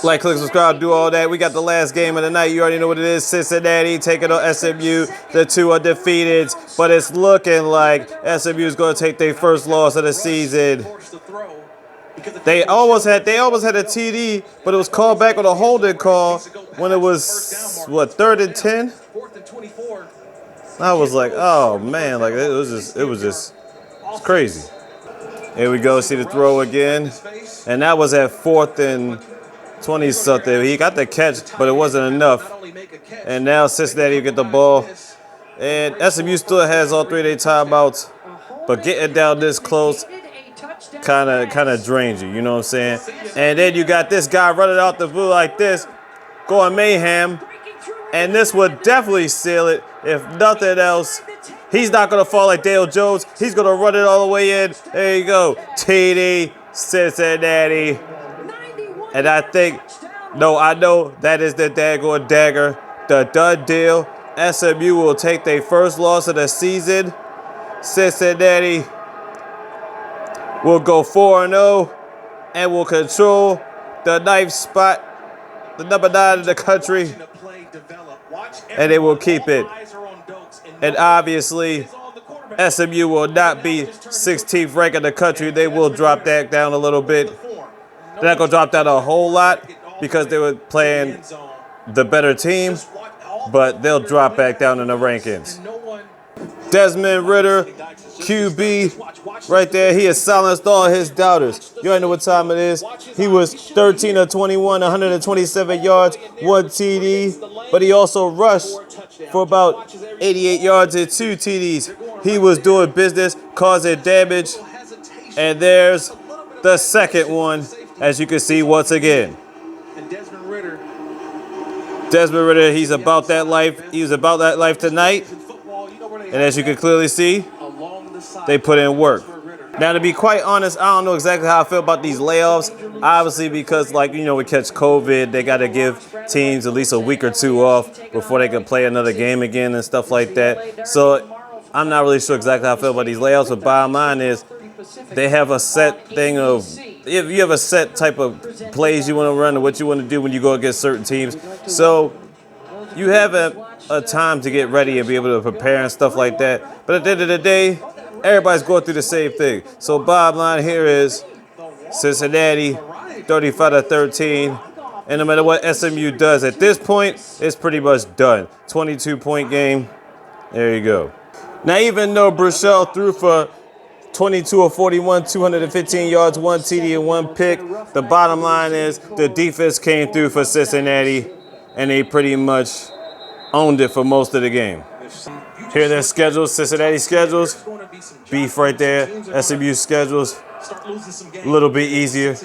Like, click, subscribe, do all that. We got the last game of the night. You already know what it is. Cincinnati taking on SMU. The two are defeated, but it's looking like SMU is going to take their first loss of the season. They almost had a TD, but it was called back on a holding call when it was what, 3rd and 10. I was like, oh man, like it was just crazy. Here we go, see the throw again, and that was at 4th and 20 something. He got the catch, but it wasn't enough. And now Cincinnati will get the ball, and SMU still has all 3 of their timeouts, but getting down this close kind of drains you. You know what I'm saying? And then you got this guy running out the blue like this, going mayhem. And this would definitely seal it, if nothing else. He's not going to fall like Dale Jones. He's going to run it all the way in. There you go. TD, Cincinnati. And I know that is the daggone dagger. The done deal. SMU will take their first loss of the season. Cincinnati will go 4-0 and will control the 9th spot, the number 9 in the country. And they will keep it. And obviously, SMU will not be 16th ranked in the country. They will drop that down a little bit. They're not going to drop down a whole lot because they were playing the better team, but they'll drop back down in the rankings. Desmond Ridder, QB, right there. He has silenced all his doubters. You already know what time it is. He was 13 of 21, 127 yards, 1 TD, but he also rushed for about 88 yards and 2 TDs. He was doing business, causing damage, and there's the second one, as you can see once again. Desmond Ridder, he's about that life. He was about that life tonight. And as you can clearly see, they put in work. Now, to be quite honest, I don't know exactly how I feel about these layoffs. Obviously, because, like, you know, we catch COVID, they got to give teams at least a week or 2 off before they can play another game again and stuff like that. So I'm not really sure exactly how I feel about these layoffs. But bottom line is, they have a set thing of, if you have a set type of plays you want to run or what you want to do when you go against certain teams. So you have a time to get ready and be able to prepare and stuff like that. But at the end of the day, everybody's going through the same thing. So bottom line here is Cincinnati 35-13. And no matter what SMU does at this point, it's pretty much done. 22-point game. There you go. Now, even though Bruchelle threw for 22 of 41, 215 yards, 1 TD and 1 pick, the bottom line is the defense came through for Cincinnati, and they pretty much owned it for most of the game. Here are their schedules, Cincinnati schedules. Beef right there. SMU schedules, a little bit easier.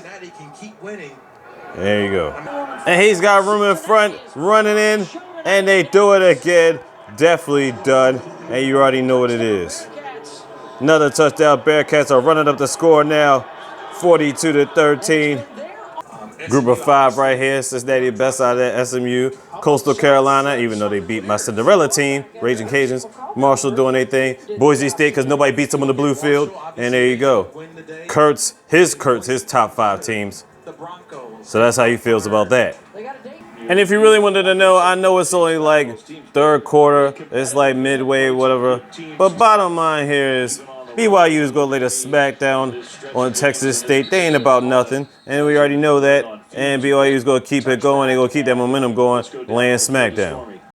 There you go. And he's got room in front, running in, and they do it again. Definitely done, and you already know what it is. Another touchdown. Bearcats are running up the score now, 42-13. Group of 5 right here. Cincinnati best out of that. SMU, Coastal Carolina, even though they beat my Cinderella team, Raging Cajuns. Marshall doing their thing. Boise State, because nobody beats them on the blue field. And there you go. Kurtz, his top 5 teams. So that's how he feels about that. And if you really wanted to know, I know it's only like 3rd quarter. It's like midway, whatever. But bottom line here is BYU is going to lay the smackdown on Texas State. They ain't about nothing. And we already know that. And BYU is going to keep it going. They're going to keep that momentum going, laying smackdown.